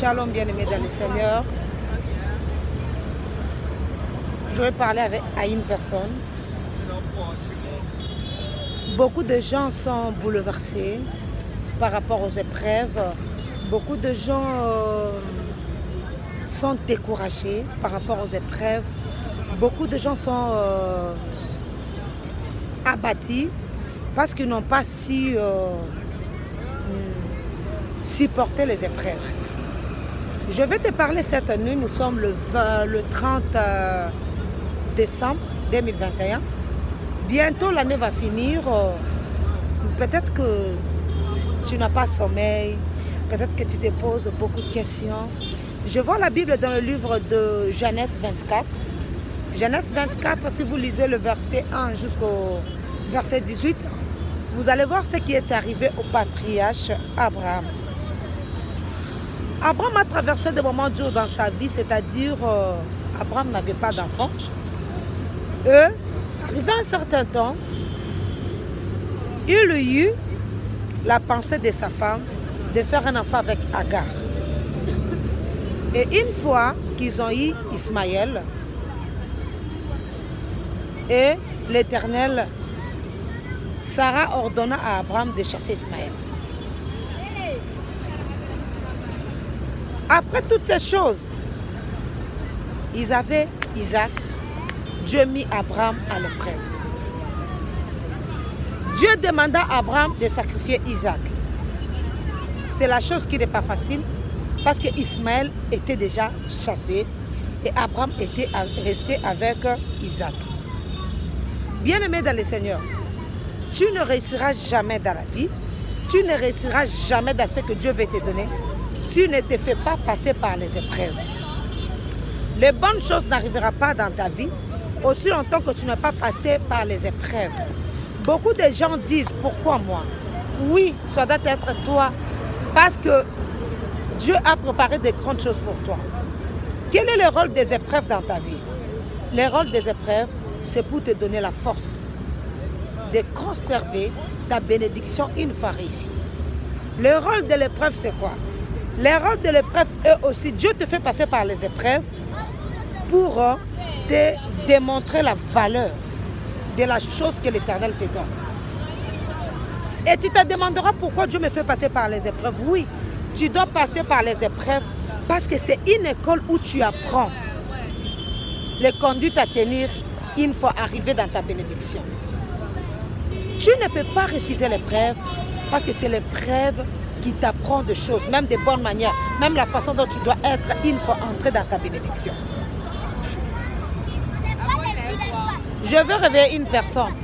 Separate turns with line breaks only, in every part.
Shalom bien-aimés dans le Seigneur. Je vais parler à une personne. Beaucoup de gens sont bouleversés par rapport aux épreuves. Beaucoup de gens sont découragés par rapport aux épreuves. Beaucoup de gens sont abattus parce qu'ils n'ont pas su supporter les épreuves. Je vais te parler cette nuit, nous sommes le 30 décembre 2021. Bientôt l'année va finir. Peut-être que tu n'as pas sommeil, peut-être que tu te poses beaucoup de questions. Je vois la Bible dans le livre de Genèse 24. Genèse 24, si vous lisez le verset 1 jusqu'au verset 18, vous allez voir ce qui est arrivé au patriarche Abraham. Abraham a traversé des moments durs dans sa vie, c'est-à-dire Abraham n'avait pas d'enfant. Arrivé à un certain temps, il eut la pensée de sa femme de faire un enfant avec Agar. Et une fois qu'ils ont eu Ismaël, et l'Éternel, Sarah ordonna à Abraham de chasser Ismaël. Après toutes ces choses, ils avaient Isaac. Dieu mit Abraham à l'épreuve. Dieu demanda à Abraham de sacrifier Isaac. C'est la chose qui n'est pas facile parce que Ismaël était déjà chassé et Abraham était resté avec Isaac. Bien-aimé dans le Seigneur, tu ne réussiras jamais dans la vie, tu ne réussiras jamais dans ce que Dieu veut te donner si tu ne te fais pas passer par les épreuves. Les bonnes choses n'arriveront pas dans ta vie aussi longtemps que tu n'as pas passé par les épreuves. Beaucoup de gens disent, pourquoi moi? Oui, ça doit être toi, parce que Dieu a préparé de grandes choses pour toi. Quel est le rôle des épreuves dans ta vie? Le rôle des épreuves, c'est pour te donner la force de conserver ta bénédiction une fois réussie. Le rôle de l'épreuve, c'est quoi? Le rôle de l'épreuve est aussi, Dieu te fait passer par les épreuves pour te démontrer la valeur de la chose que l'Éternel te donne. Et tu te demanderas pourquoi Dieu me fait passer par les épreuves. Oui, tu dois passer par les épreuves parce que c'est une école où tu apprends les conduites à tenir une fois arrivé dans ta bénédiction. Tu ne peux pas refuser l'épreuve parce que c'est l'épreuve qui t'apprend des choses, même de bonnes manières, même la façon dont tu dois être une fois entré dans ta bénédiction. Je veux réveiller une personne.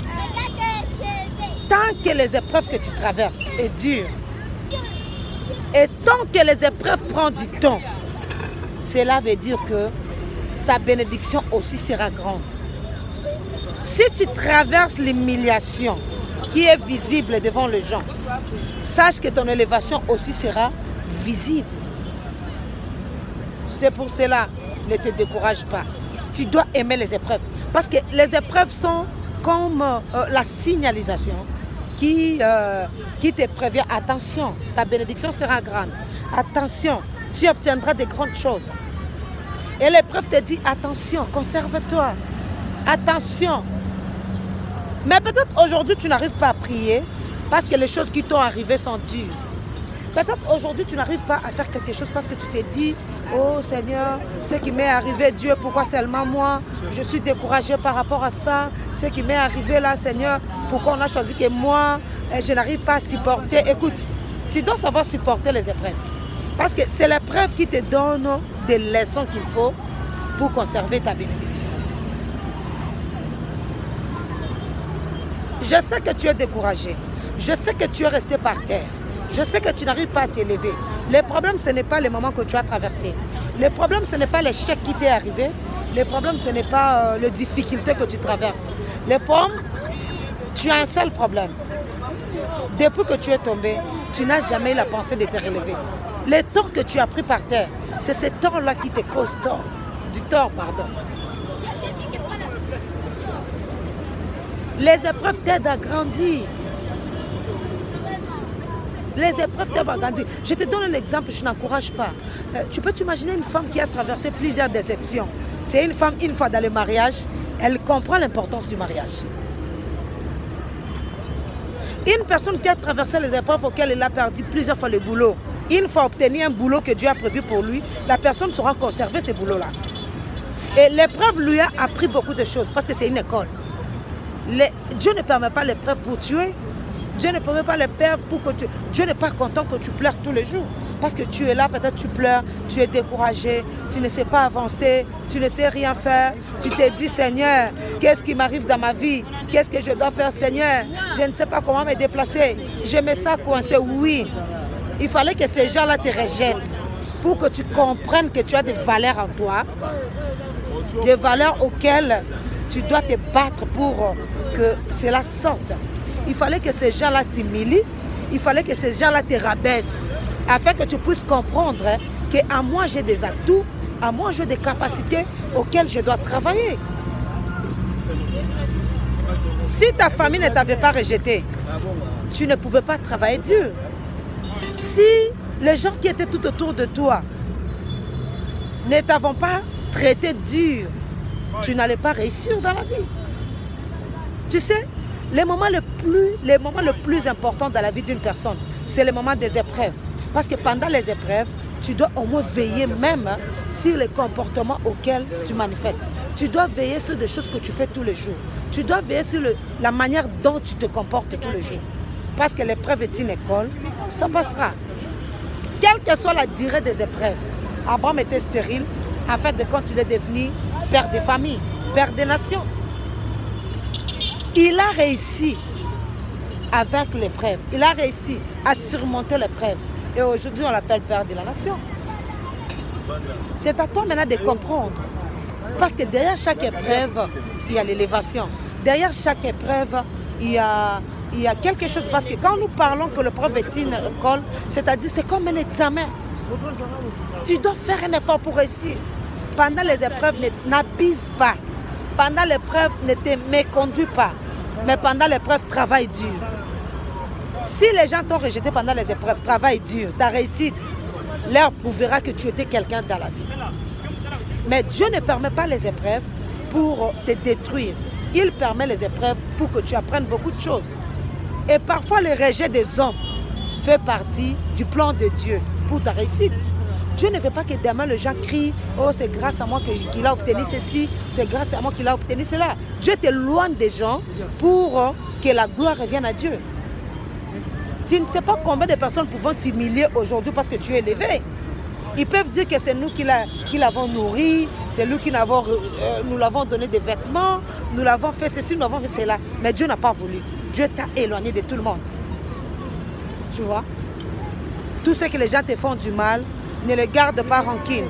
Tant que les épreuves que tu traverses est dures, et tant que les épreuves prennent du temps, cela veut dire que ta bénédiction aussi sera grande. Si tu traverses l'humiliation qui est visible devant les gens, sache que ton élévation aussi sera visible. C'est pour cela, ne te décourage pas. Tu dois aimer les épreuves. Parce que les épreuves sont comme la signalisation qui te prévient. Attention, ta bénédiction sera grande. Attention, tu obtiendras de grandes choses. Et l'épreuve te dit, attention, conserve-toi. Attention. Mais peut-être aujourd'hui, tu n'arrives pas à prier parce que les choses qui t'ont arrivé sont dures. Peut-être aujourd'hui, tu n'arrives pas à faire quelque chose parce que tu t'es dit, oh Seigneur, ce qui m'est arrivé, Dieu, pourquoi seulement moi? Je suis découragée par rapport à ça. Ce qui m'est arrivé là, Seigneur, pourquoi on a choisi que moi, je n'arrive pas à supporter? Écoute, tu dois savoir supporter les épreuves. Parce que c'est l'épreuve qui te donne des leçons qu'il faut pour conserver ta bénédiction. Je sais que tu es découragé. Je sais que tu es resté par terre. Je sais que tu n'arrives pas à t'élever. Le problème, ce n'est pas les moments que tu as traversés. Le problème, ce n'est pas l'échec qui t'est arrivé. Le problème, ce n'est pas les difficultés que tu traverses. Le problème, tu as un seul problème. Depuis que tu es tombé, tu n'as jamais eu la pensée de te relever. Le tort que tu as pris par terre, c'est ce tort-là qui te cause tort. Du tort, pardon. Les épreuves t'aident à grandir. Les épreuves t'ont agrandi. Je te donne un exemple, je n'encourage pas. Tu peux t'imaginer une femme qui a traversé plusieurs déceptions. C'est une femme, une fois dans le mariage, elle comprend l'importance du mariage. Une personne qui a traversé les épreuves auxquelles elle a perdu plusieurs fois le boulot, une fois obtenu un boulot que Dieu a prévu pour lui, la personne saura conserver ce boulot-là. Et l'épreuve lui a appris beaucoup de choses parce que c'est une école. Dieu ne permet pas l'épreuve pour tuer. Dieu ne permet pas l'épreuve pour que tu... Dieu n'est pas content que tu pleures tous les jours. Parce que tu es là, peut-être tu pleures, tu es découragé, tu ne sais pas avancer, tu ne sais rien faire. Tu te dis, Seigneur, qu'est-ce qui m'arrive dans ma vie? Qu'est-ce que je dois faire, Seigneur? Je ne sais pas comment me déplacer. Je me sens coincé. Oui, il fallait que ces gens-là te rejettent pour que tu comprennes que tu as des valeurs en toi, des valeurs auxquelles tu dois te battre pour que cela sorte. Il fallait que ces gens-là t'humilient, il fallait que ces gens-là te rabaissent, afin que tu puisses comprendre qu'à moi j'ai des atouts, à moi j'ai des capacités auxquelles je dois travailler. Si ta famille ne t'avait pas rejeté, tu ne pouvais pas travailler dur. Si les gens qui étaient tout autour de toi ne t'avaient pas traité dur, tu n'allais pas réussir dans la vie. Tu sais, les moments le plus importants dans la vie d'une personne, c'est le moment des épreuves. Parce que pendant les épreuves, tu dois au moins veiller même sur les comportements auxquels tu manifestes. Tu dois veiller sur des choses que tu fais tous les jours. Tu dois veiller sur la manière dont tu te comportes tous les jours. Parce que l'épreuve est une école, ça passera. Quelle que soit la durée des épreuves, Abraham était stérile afin de continuer de devenir père de famille, père des nations. Il a réussi avec l'épreuve. Il a réussi à surmonter l'épreuve. Et aujourd'hui, on l'appelle père de la nation. C'est à toi maintenant de comprendre. Parce que derrière chaque épreuve, il y a l'élévation. Derrière chaque épreuve, il y a quelque chose. Parce que quand nous parlons que l'épreuve est une école, c'est-à-dire c'est comme un examen. Tu dois faire un effort pour réussir. Pendant les épreuves, n'abuse pas. Pendant l'épreuve, ne te méconduis pas. Mais pendant l'épreuve, travaille dur. Si les gens t'ont rejeté pendant les épreuves, travaille dur. Ta réussite leur prouvera que tu étais quelqu'un dans la vie. Mais Dieu ne permet pas les épreuves pour te détruire. Il permet les épreuves pour que tu apprennes beaucoup de choses. Et parfois, le rejet des hommes fait partie du plan de Dieu pour ta réussite. Dieu ne veut pas que demain les gens crient « Oh, c'est grâce à moi qu'il a obtenu ceci, c'est grâce à moi qu'il a obtenu cela. » Dieu t'éloigne des gens pour que la gloire revienne à Dieu. Tu ne sais pas combien de personnes pouvont t'humilier aujourd'hui parce que tu es élevé. Ils peuvent dire que c'est nous qui l'avons nourri, c'est nous qui nous l'avons donné des vêtements, nous l'avons fait ceci, nous l'avons fait cela. Mais Dieu n'a pas voulu. Dieu t'a éloigné de tout le monde. Tu vois? Tout ce que les gens te font du mal, ne les garde pas rancune.